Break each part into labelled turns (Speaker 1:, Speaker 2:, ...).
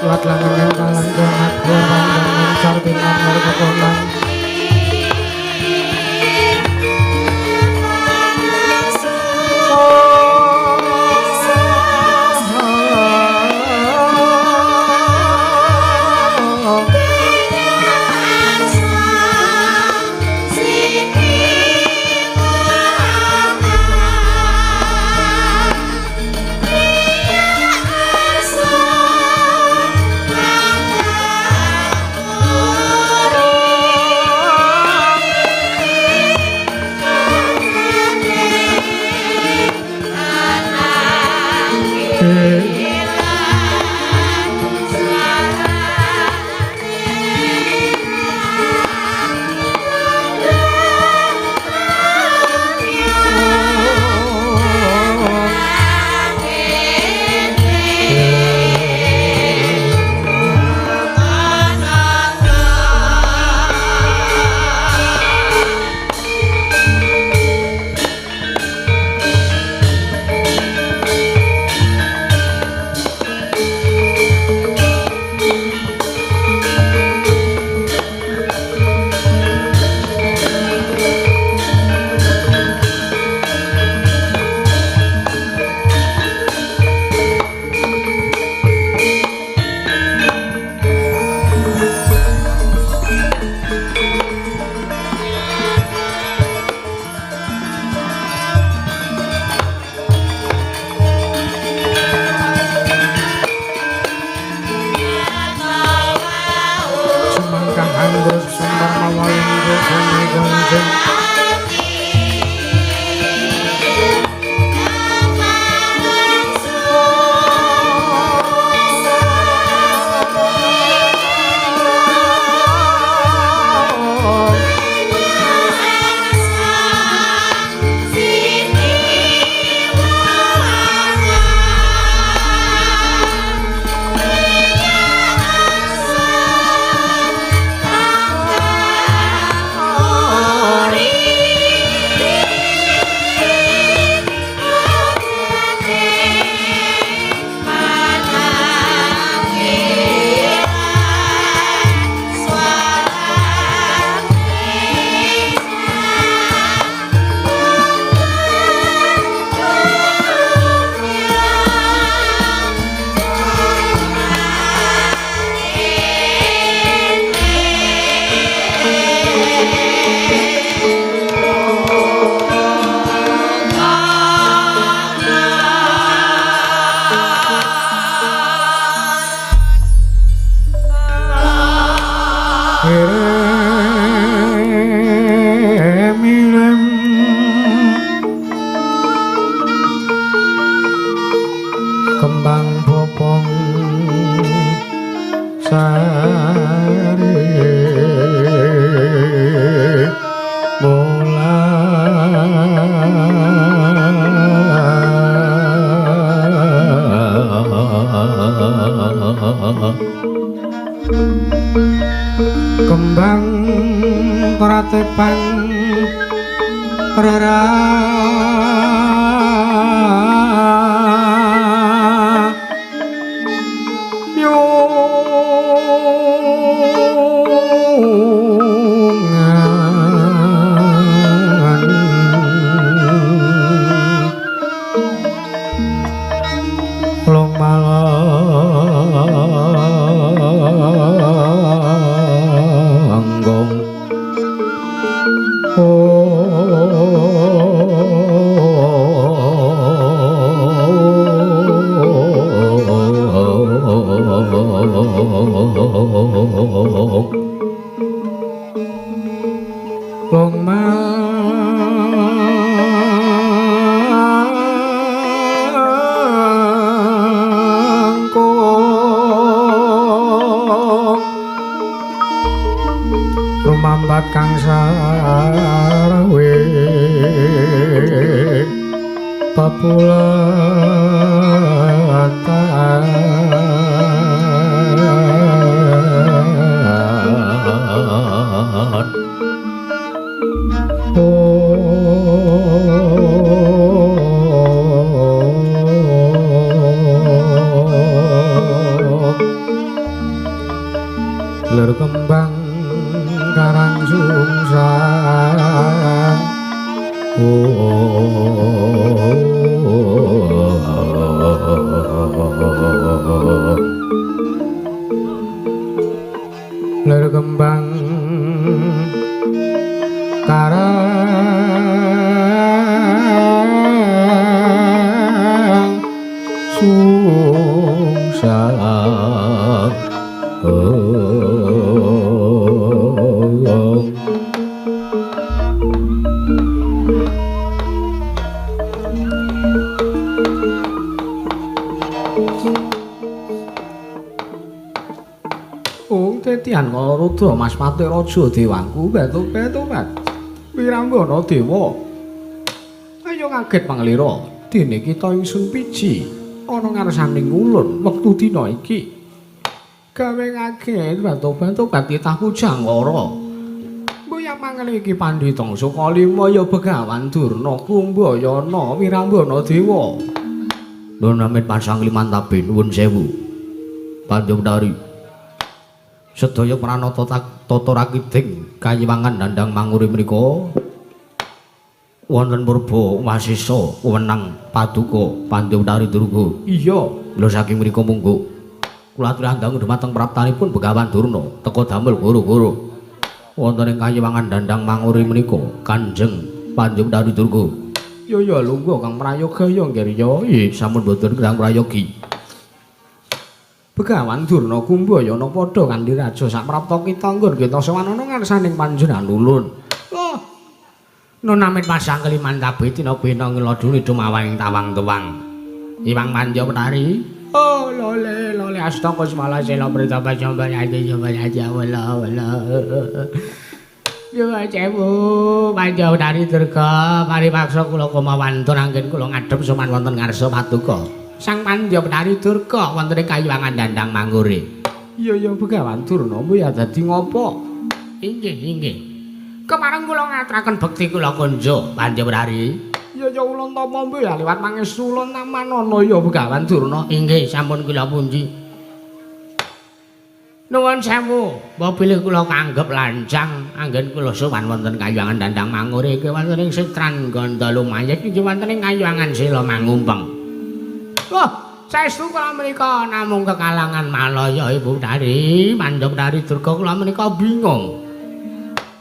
Speaker 1: Kuat langen kalan jonat kurang mencar tinan warga kembang pratepan rumambat kang sarawe papulatan ler kembang karang sungsang ler kembang karang sungsang tetian Rudra Mas Pati Raja Dewangku beto-beto Mas Wirambana Dewa ayo ngaget panglira dene kita ingsun piji ana ngarsaning ulun wektu dina iki gawe ngaget beto-beto titah Pujangara mboya mangene iki Pandhita Sukalima ya Begawan Durna Kumbayana Wirambana Dewa nuwun amit pasang limantabe nuwun sewu Panjawdari sedaya pranata tata rakiding kayiwangan dandang manguri menika wonten purba wasisa wenang paduka Pandhawdari Durga iya lho saking mriku monggo kula aturaken dhumateng praptanipun Begawan Durna teka damel goro-goro wonten ing kayiwangan dandang manguri menika Kanjeng Pandhawdari Durga ya lungguh Kang Prayoga ya nggih ya sampun boten Kang Prayogi Begawan Durna Kumbayana padha kanthi raja saprapta kita nggon kita sawanana ngarsaning panjenengan ulun. Oh. Nun amit pasang kelimantabe tina bena ngeloduni dumawahing tawang-tawang. Iwang Panjawdari. Oh lole astaka semala sela pritapa jamban ati wala. Yo cewu Panjawdari Durga paripaksa kula kumawantun anggen kula ngadhep soman wonten ngarsa paduka. Sang Pandhawdari Durga wonten ing kayiwangan dandang mangure. Iya Begawan Durna ya dadi ngopo? Inggih. Kemareng kula ngaturaken bekti kula kunjuk Pandhawdari. Ya ulun tapa ya liwat mangestu ulun namanana ya Begawan Durna. Inggih sampun kula pundi. Nuwun sewu, bilih kula kanggep lancang anggen kula sowan wonten kayiwangan dandang mangure iki wonten ing Sitran Gandalumayek iki wonten ing kayiwangan Sila Mangumpeng. Wah, saestu kula menika namung kekalangan malaya Ibu Dari, Pandhawdari Durga kula menika bingung.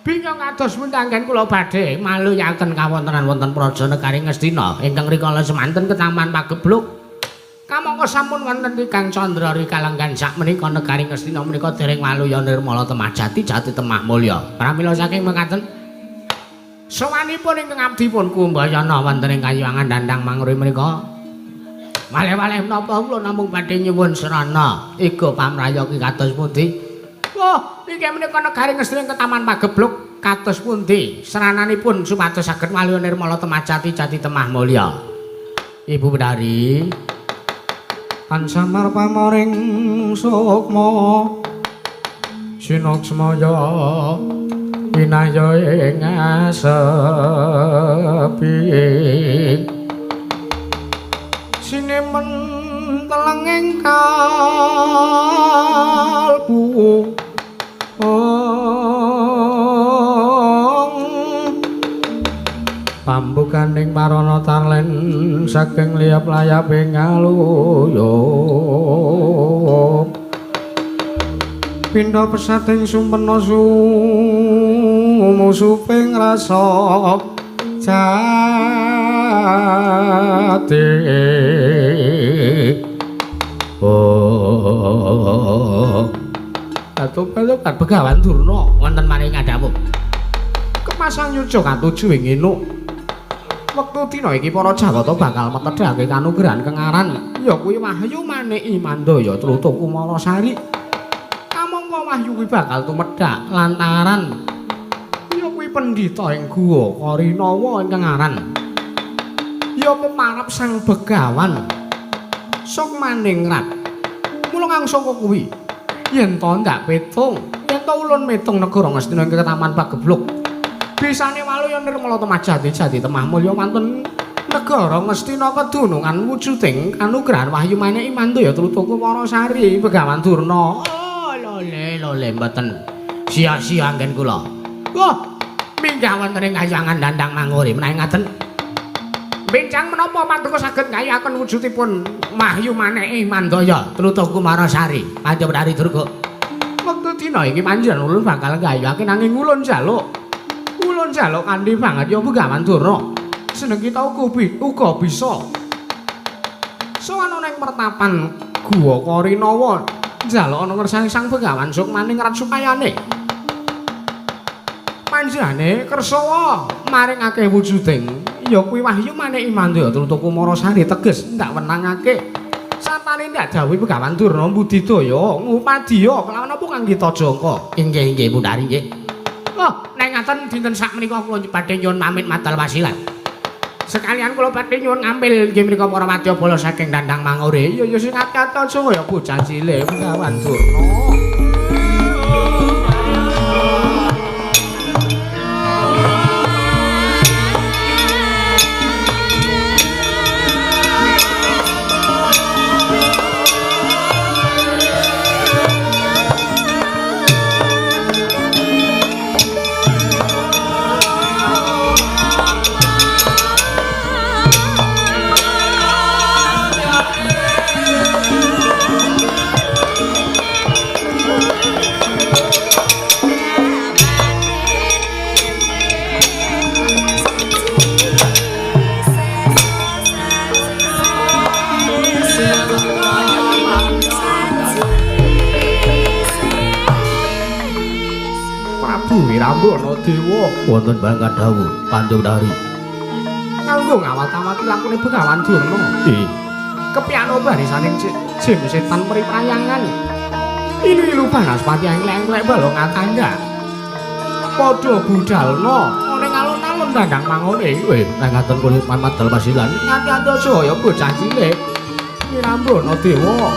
Speaker 1: Bingung kados pundi anggen kula badhe maluyaken kawontenan wonten Praja Negari Ngastina ingkang rikala semanten ketaman Pagebluk. Kamangka sampun wonten Kang Candra Rikalenggan sak menika Negari Ngastina menika dereng maluya nirmala temajati jati temah mulya. Pramila saking mekaten sawanipun ingkang abdi pun Kumbayana wonten ing kayiwangan dandang manguri menika malih-malih menapa kula namung badhe nyuwun serana iga pamrayogi kados pundi? Wah, iki menika Negari Ngastina ketaman Pagebluk kados pundi serananipun supados saged maluya nirmala temajati jati temah mulya. Ibu Bedari Ansamar pamoring sukma sinaksmaya winaya ing asepi sinemen telenging kalbu pambukaning marana tarlen saking liyap layaping ngaluyup pindha pesating sumpena sumusuping rasa jati Atup-atup Begawan Durna wonten maring ngadhamu kemasang yuja katuju ing enuk wektu dina iki para Jawata bakal metedhake kanugrahan kengaran ya kuwi Wahyu Maneki Mandaya Trutuk Kumarasari kamangka Wahyu kuwi bakal tumedhak lantaran ya kuwi pendhita ing guwa Karinawa ingkang aran ya pemarap Sang Begawan sok maningrat mula kang saka kuwi yen to ndak petung yen to ulun metung negara Ngastina ing ketaman Pagebluk bisane waluya nirmala temajati jati temah mulya wonten negara Ngastina kedunungan wujuding kanugrahan Wahyu Maneki Mandaya Trutuk Kumarasari Begawan Durna oh lho lole mboten sia-sia anggen kula. Wah, minggah wonten ing kayangan Dandang Manguri menawi ngaten. Bincang menapa Paduka saged ngayaken wujudipun Mahyu Maneki Mandaya Truta Kumarasari Panjabdari Durga. Wektu dina iki panjenengan ulun bakal ngayake nanging ulun jaluk kanthi banget ya Begawan Durna. Seneng kita uga bisa sowan ana ing mertapan Guwa Karinawa njaluk ana ngersane Sang Begawan Sukmani ngrat supayane panjenengane kersa maringake wujuding ya kuwi Wahyu Maneki Mandaya Truta Kumarasari teges ndak wenangake satane ndak dawuh Begawan Durna Budidaya ngupadya kelawan apa kangge Tajaka. Inggih Bundari nggih. Oh, nek ngaten dinten sakmenika kula badhe nyuwun pamit matal wasilan. Sekalian kula badhe nyuwun ngambil nggih menika para wadya bala saking Dandang Mangure. Ya sing ati-ati aja kaya bocah cilik Begawan Durna. Wirambana Dewa wonten bangka dawuh Panjabdari kanggo ngawat-awati lakune Begawan Durna. Kepiyano barisaning jin setan mriprayangan ilu-ilu banaspati englek-englek balong atangga padha budalna ana ing alun-alun Dandang Mangure. Nek ngaten kula pamit dalem pasilan nganti aja bocah cilik Wirambana Dewa.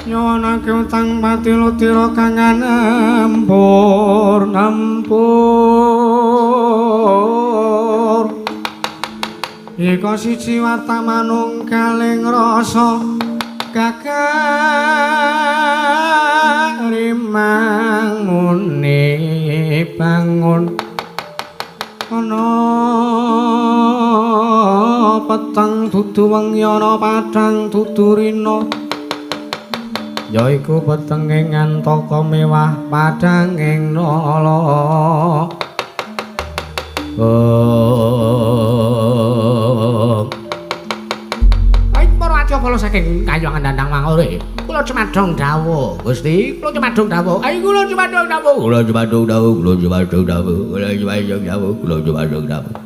Speaker 1: nyuwunake utang pati lutira kang nampur ika siji warta manunggaling rasa kagarimangune bangun ana peteng dudu wengi ana padhang dudu rina yaiku peteng ing antaka mewah padhang ing nala Ayo para adyabala saking Kayuwangan Dandang Mangure kula cumadhong dawuh Gusti kula cumadhong dawuh ayo kula cumadhong dawuh kula cumadhong dawuh kula cumadhong dawuh kula cumadhong dawuh kula cumadhong dawuh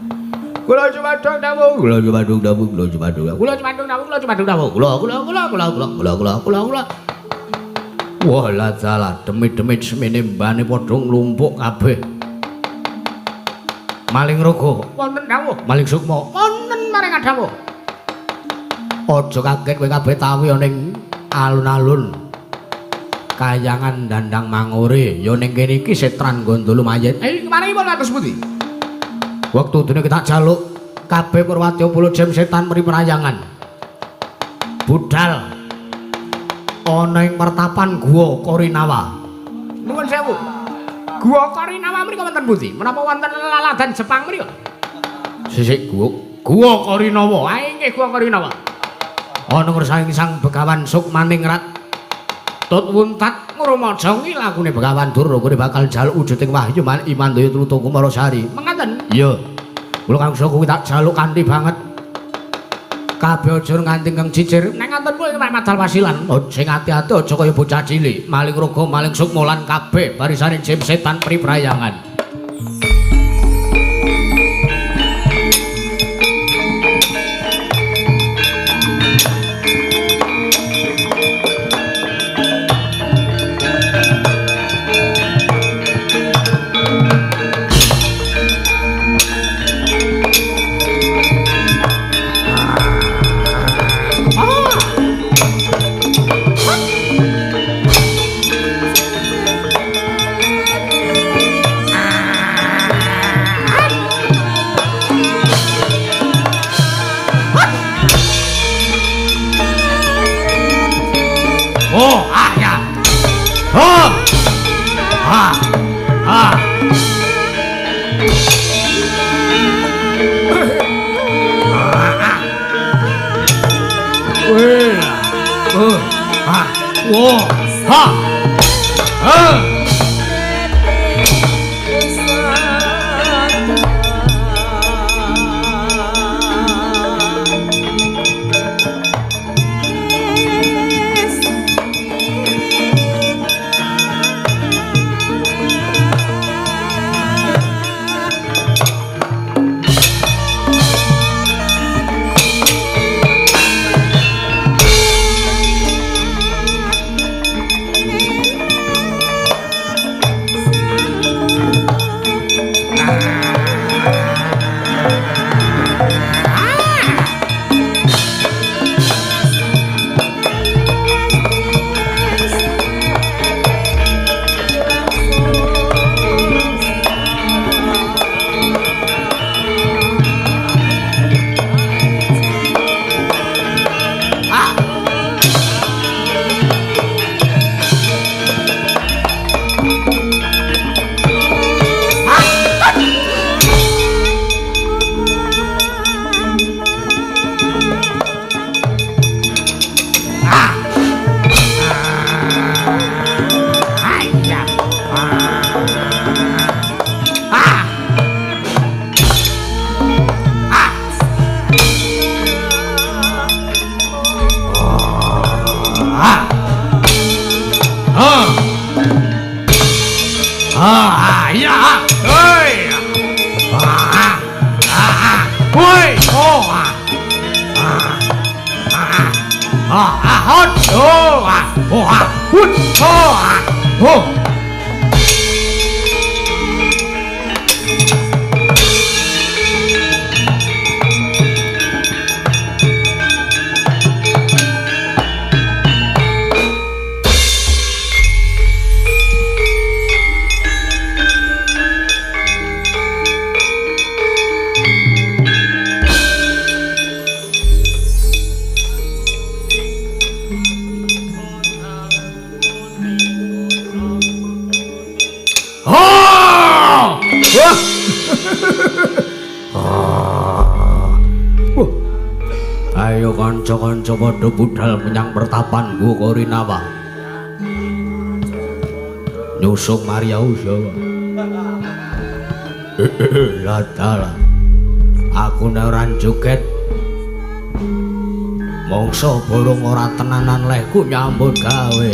Speaker 1: kula cumadhong dawuh kula cumadhong dawuh kula cumadhong dawuh kula cumadhong dawuh kula cumadhong dawuh kula walah dalah demit-demit semene mbane padha nglumpuk kabeh maling rogo wonten dawuh maling sukma wonten maring dawuh aja kaget kowe kabeh tawi ning alun-alun Kayuwangan Dandang Mangure ya ning kene iki Setran Gondolo Mayit kemari pun atus pundi wektu dene kita jaluk kabeh Purwati Polo Jem Setan mri perayangan budal ana ing pertapan Guwa Korinawa nuwun sewu Guwa Korinawa mriku wonten pundi menapa wonten laladan Jepang mriku sisik Guwa Korinawa inggih Guwa Korinawa ana ngersani Sang Begawan Sukmaningrat tut wuntat ngrumaja ngilakune Begawan Durna kene bakal jaluk wujuding wahyu Imandaya Truta Kumarasari mengaten iya kula kangsa kuwi tak jaluk kanthi banget kabeh aja nganti kang cicir nek ngoten kuwi madal wasilan sing ati-ati aja kaya bocah cilik maling rogo maling sukma lan kabeh barisane Jem Setan priprayangan Ayo kanca-kanca padha budhal menyang pertapan Gokorinawa. Nyusung Maryau Jawa. Ladala. Aku nek ora joget mongso borong ora tenanan lehku nyambut gawe.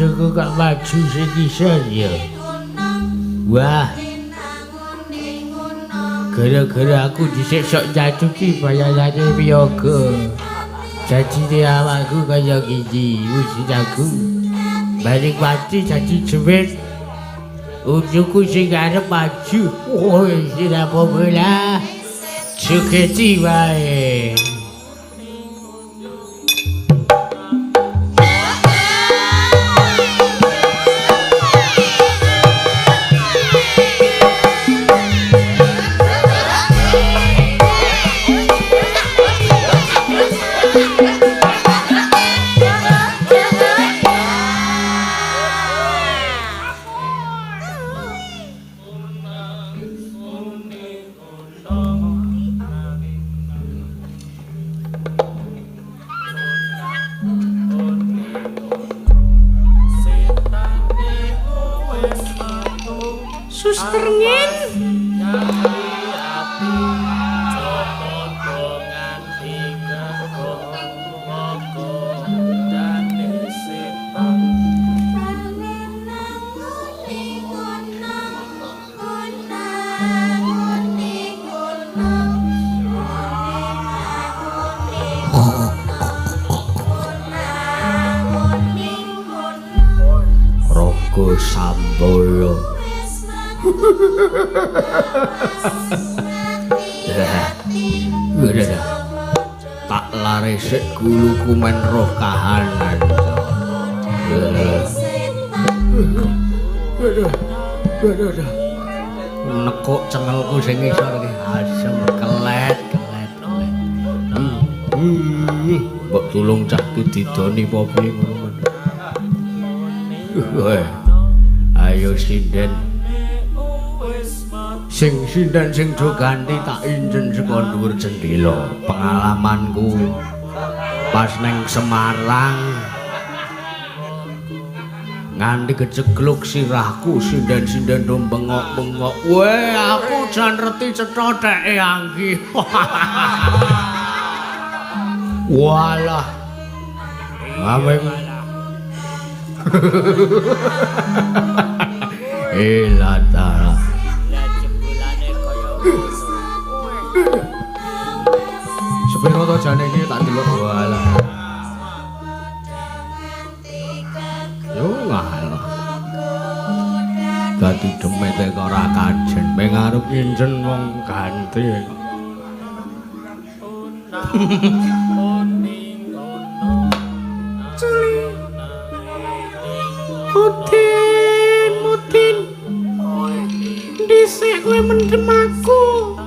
Speaker 1: Iku gak maju sekisan ya. Wah, gara-gara aku disekok nyacuki bayarannya piyoga. Jadi dia awakku kaya gini, wujud aku balik mati jadi cemit. Ujungku sing arep maju. Oh, tidak apa-apa lah. Suketi wae.
Speaker 2: Suster Ngin.
Speaker 1: Roko Sambolo. Udah dah. Tak lari sik guluku men roh kahanan. Udah. Nekuk cengelku sing isor iki asem kelet. Mbok tulung cahku didoni apa piye ngono men. Ayo sinden. Sing sinden sing do ganti tak injen saka dhuwur jendela. Pengalamanku pas neng Semarang nganti kecegluk sirahku sinden-sinden do bengok-bengok. Weh, aku jan reti cetha dheke anggi. Walah. Ameng. Elatara. Sepiro to jane iki tak delok walah. Yo ngalah. Dadi demete kok ora kajen, mengarep injen wong ganti.
Speaker 2: Mutin. Dhisik kowe mendem aku.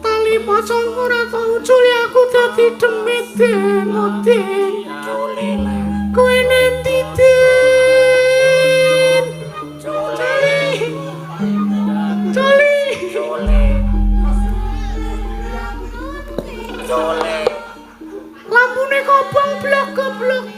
Speaker 2: Tali pocongku ora tau culi aku dadi demit, Mutin. Kowe nendi, Din? Culi. Lampune kobong blok-blok.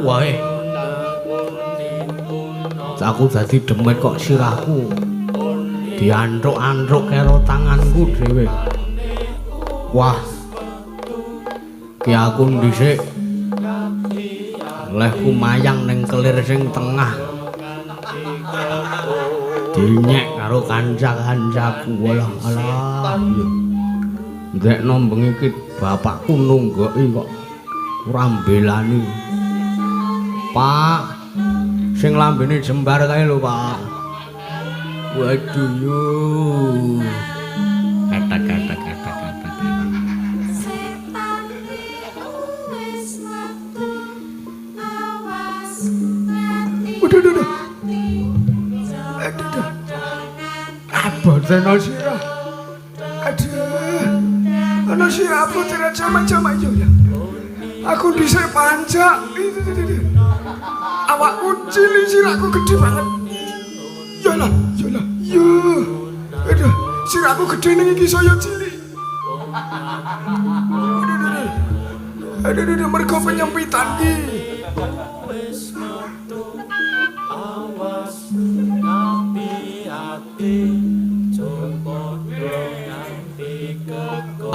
Speaker 1: Wae. Aku dadi demet kok sirahku diantruk-antruk karo tanganku dhewe. Wah. Ki aku dhisik lehku mayang ning kelir sing tengah. Dinyek karo kanca-kancaku walah alah. Ndekno bengi iki bapakku nunggoki kok ora mbelani. Pak, sing lambene jembar kae lho, Pak. Waduh yo. Kata. Udah. Aduh. Aboten sirah. Aduh. Ana sirah aboten jama-jama yo ya. Aku dhisik panjak. Awakku cilik sirahku gede banget. Yalah. Yo. Aduh, sirahku gede ning iki saya cilik. Aduh, mergo penyempitan iki.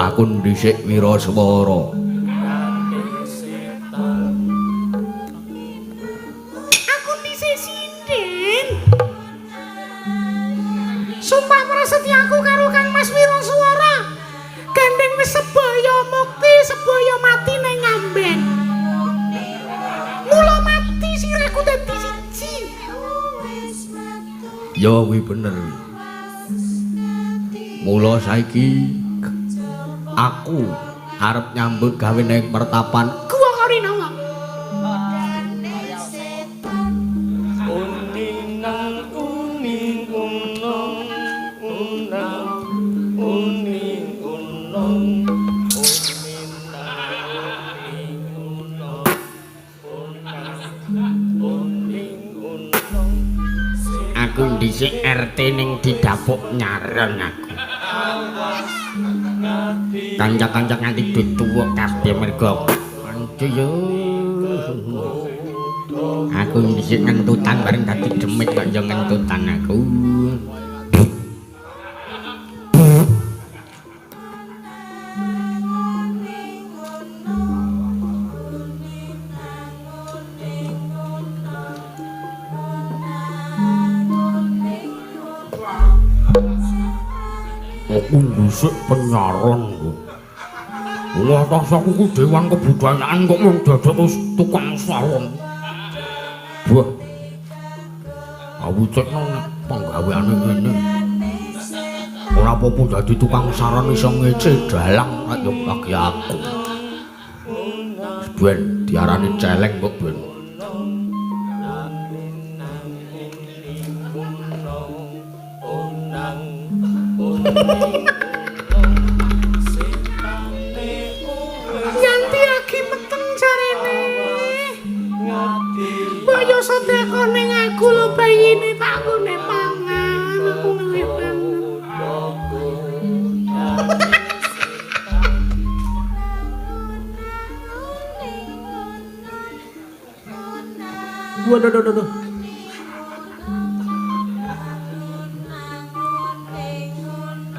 Speaker 1: Aku dhisik Wiraswara.
Speaker 2: Sumpah prasetyaku karo Kang Mas Wiraswara. Gandeng wis sebaya mukti, sebaya mati ning ngamben. Mula mati sirahku dadi siji.
Speaker 1: Ya kuwi bener. Mula saiki aku arep nyambut gawe ning pertapan
Speaker 2: Gua Karinawa.
Speaker 1: Aku dhisik RT ning didapuk nyareng aku. Kanca-kanca nganti tuwa kabeh mergo ancu yo. Aku dhisik ngentutan bareng dadi demit kok yo ngentutan aku.
Speaker 3: Aku dhisik penyaron kok. Wah, tas aku ku dewan kebudayaan kok mung dadak tukang saron. Wah. Aku cekno nek penggaweane ngene. Ora apa-apa dadi tukang saron iso ngece dalang kaya bagi aku. Ben diarani celeng kok ben.
Speaker 2: Nyanti lagi meteng jarene. Boyo sedekah ning aku lho bayine tak ngene mangan. Aku ngewe banget.
Speaker 1: Waduh.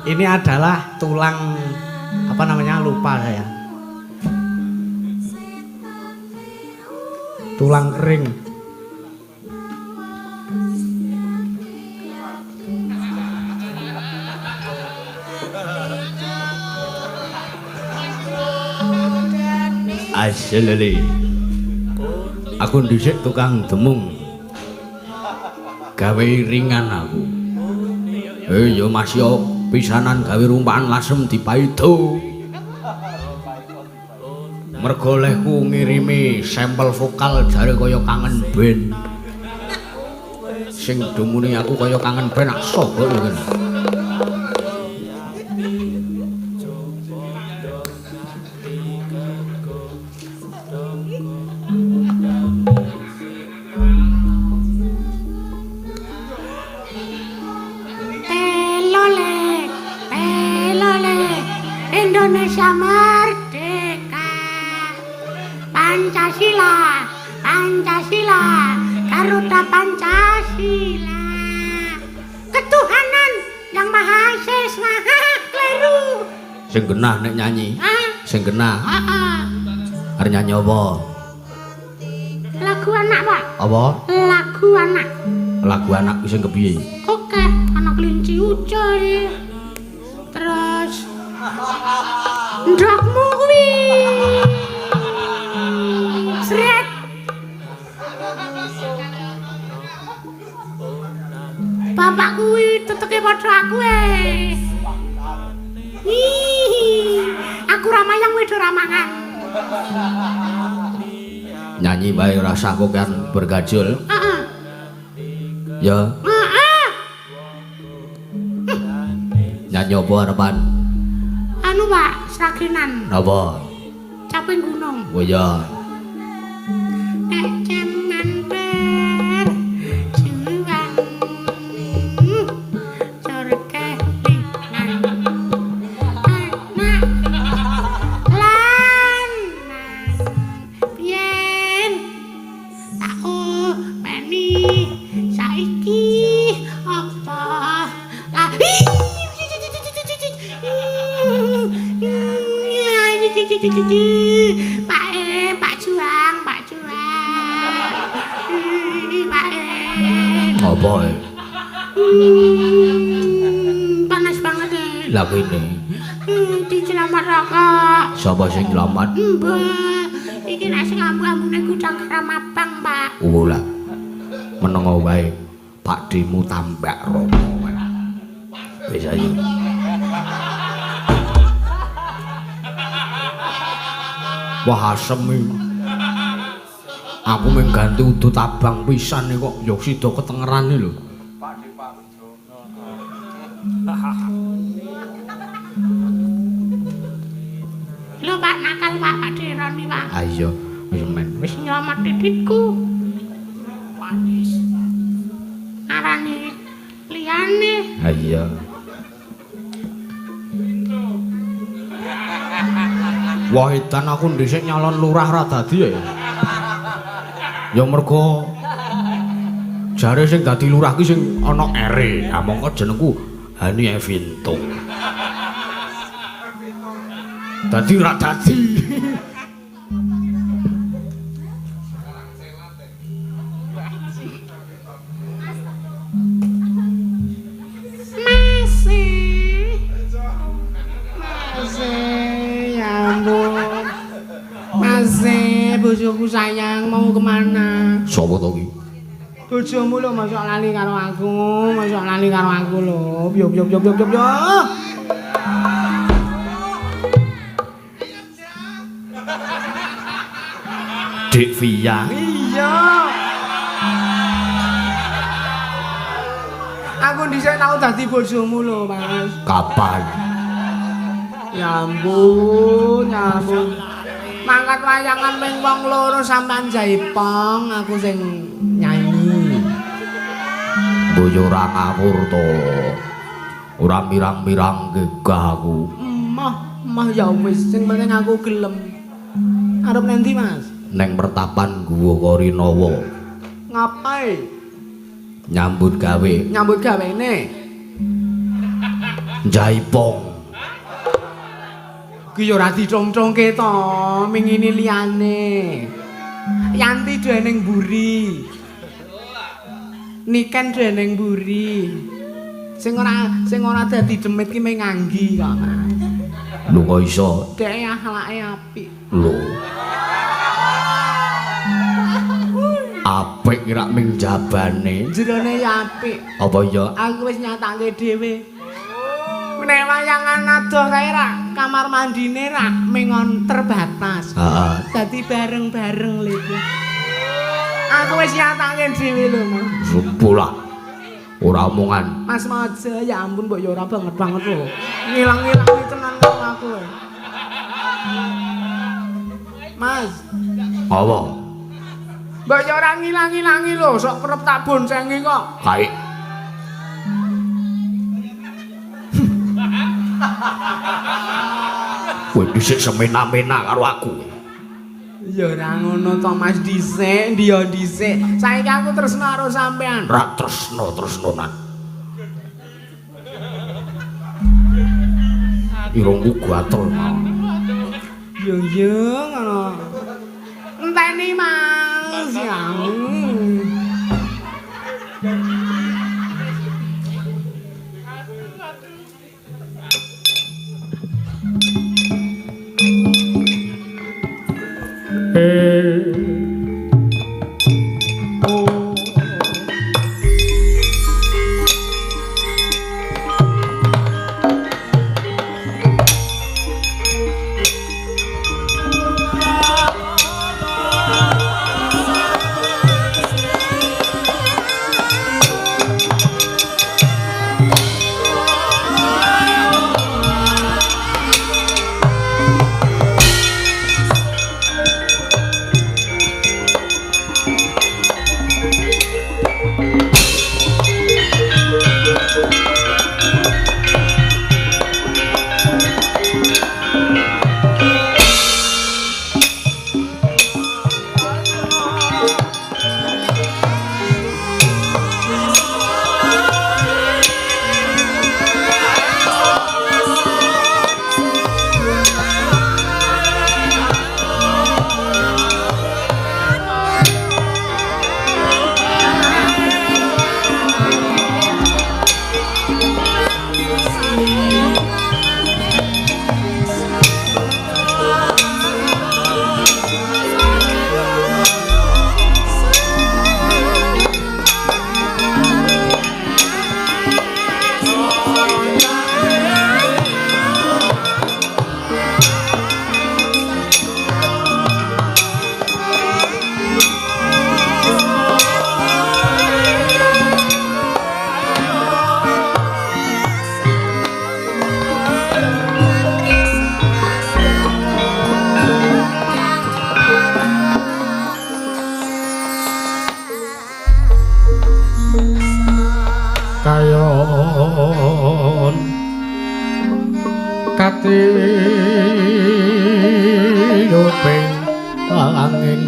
Speaker 1: Ini adalah tulang apa namanya lupa saya. Tulang kering. Asyalele. Aku dhisik tukang demung. Gawe ringan aku. Yo Mas yo pisanan gawe rumpakan lasem dipaido. Mergo olehku ngirimi sampel vokal jare kaya kangen band. Sing dumune aku kaya kangen band sobo lho.
Speaker 2: Indonesia merdeka. Pancasila, Pancasila, Garuda Pancasila. Ketuhanan yang Maha Esa. Kleru.
Speaker 1: Sing genah nek nyanyi. Sing genah. Arep nyanyi apa?
Speaker 2: Lagu anak, Pak.
Speaker 1: Apa?
Speaker 2: Lagu anak.
Speaker 1: Lagu anak sing kepiye?
Speaker 2: Oke, anak kelinci ucul. Terus ndakmu kuwi. Sret. Bapak kuwi teteke padha aku Aku ramayang wedo ramangan.
Speaker 1: Nyanyi bae rasa kokean bergajul.
Speaker 2: Heeh.
Speaker 1: Ya,
Speaker 2: Heeh.
Speaker 1: nyanyi apa harapan?
Speaker 2: Anu, Pak, sragenan.
Speaker 1: Apa?
Speaker 2: Caping gunung.
Speaker 1: Oh ya.
Speaker 2: Nek jaman perjuangan surga linan anak lanang biyen tak openi saiki apa Pak Juang, Pak Juang. Pak
Speaker 1: Apa?
Speaker 2: Panas banget
Speaker 1: Lah kene.
Speaker 2: Dicelamat rokok.
Speaker 1: Sapa sing nyelamat?
Speaker 2: Mbah, iki nek sing ambu-ambune gudang garam abang, Pak.
Speaker 1: Oh lah. Menengo wae Pak Demu tambak romo. Wis ayo. Wah asem iki. Aku mengganti udut abang pisan iki kok yo sida ketengerane lho.
Speaker 2: Lho Pak nakal Pak Dironi Pak.
Speaker 1: Ayo wis men.
Speaker 2: Wis nyelamat titikku. Manis. Arane liyane.
Speaker 1: Ayo. Wah edan aku dhisik nyalon lurah ra dadi ya. Ya mergo jare sing dadi lurah ki sing ana ere. Ah mongko jenengku Hani Evintung. Dadi ra dadi.
Speaker 2: Masih bojoku sayang mau kemana?
Speaker 3: Sapa to ki?
Speaker 2: Bojomu lho mosok lali karo aku lho. Yo.
Speaker 3: Dik Via.
Speaker 2: Iya. Aku dhisik tau dadi bojomu lho, Mas.
Speaker 3: Kapan?
Speaker 2: Ya ampun. Mangkat wayangan ping wong loro sampean jaipong, aku sing nyanyi.
Speaker 3: Boyo ora ngawur to. Ora mirang-mirang gegah aku.
Speaker 2: Mah ya wis, sing penting aku gelem. Arep nendi, Mas?
Speaker 3: Neng pertapan Guwa Karinawa.
Speaker 2: Ngapain?
Speaker 3: Nyambut gawe.
Speaker 2: Nyambut gawene.
Speaker 3: Jaipong.
Speaker 2: Ki yo ora dicong-congke to, mingine liyane. Yanti dening mburi. Niken dening mburi. Sing ora dadi demit ki mung nganggi kok, Mas.
Speaker 3: Lho kok iso?
Speaker 2: Dhek akhlake apik.
Speaker 3: Lho. Apik kira ming jabane.
Speaker 2: Jerone ya apik.
Speaker 3: Apa ya?
Speaker 2: Aku wis nyatake dhewe. Nek wayangan adoh kae ra, kamar mandine ra mengon terbatas.
Speaker 3: Heeh.
Speaker 2: Dadi bareng-bareng lho. Aku wis nyatake dhewe lho, Mas.
Speaker 3: Sepula. Ora omongan.
Speaker 2: Mas Maja, ya ampun mbok ya ora banget lho. Ngilang-ngilangi tenan kok aku. Mas,
Speaker 3: Apa?
Speaker 2: mbok ya ora ngilang-ngilangi lho, sok kerep tak boncengi kok.
Speaker 3: Kae. Kowe dhisik semena-mena karo aku.
Speaker 2: Ya ora ngono to Mas dhisik, ndiya dhisik. Saiki aku tresno karo sampean.
Speaker 3: Ra tresno-tresnonan. Irungku gatel mau.
Speaker 2: Yo ngono. Enteni Mas ya.
Speaker 1: kayon katiyuping angin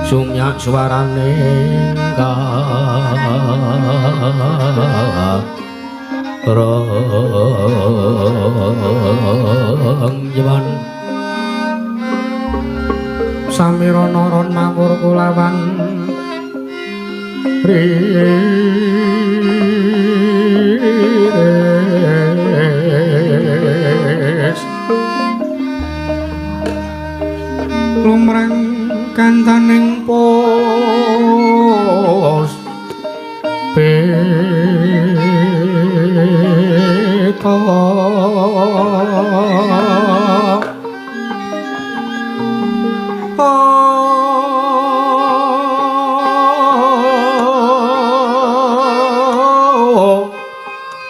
Speaker 1: sumyak suarane rong samirana mawur kulawan riris Mantaning pos peta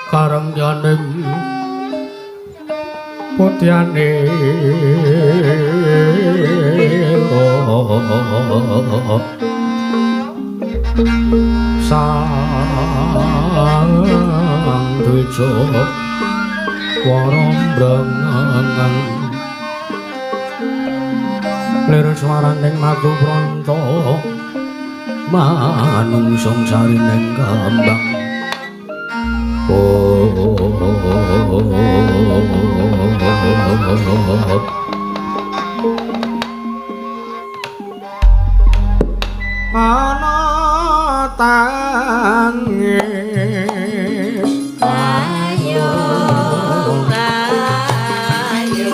Speaker 1: karangjaning putyane sang tujo warombrang lir swaraning madu pronto manungsong sarining kembang ana tangis
Speaker 2: ayo ayo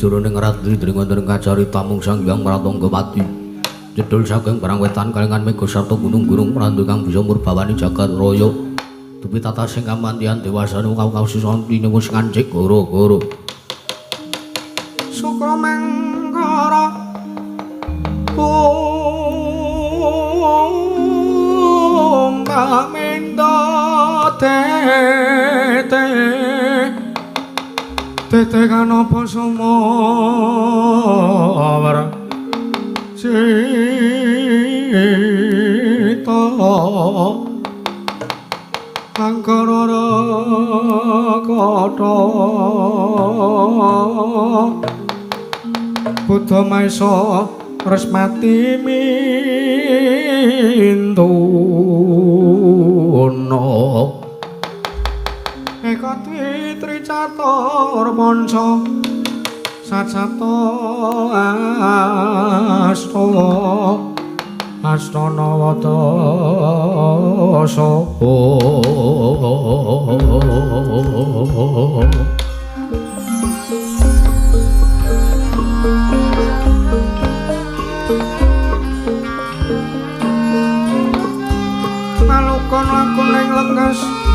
Speaker 3: Jroning ratri dening wonten kacarita mung Sanghyang Pratangga Pati jedul saking perang wetan kalengan mega sarta gunung-gunung prandu kang bisa murbawani jagat raya dupi tata sing kamantian dewasane kau sisantine wis ngancik goro-goro
Speaker 1: Sukra mangkara Kamenda tete kanapa sumawar cita angkara kata Buddha Maesa Resmati Mintuna Eka Twitri Catur Manca Sacata Astana Wata Sapa Nalukon lakon ing lengas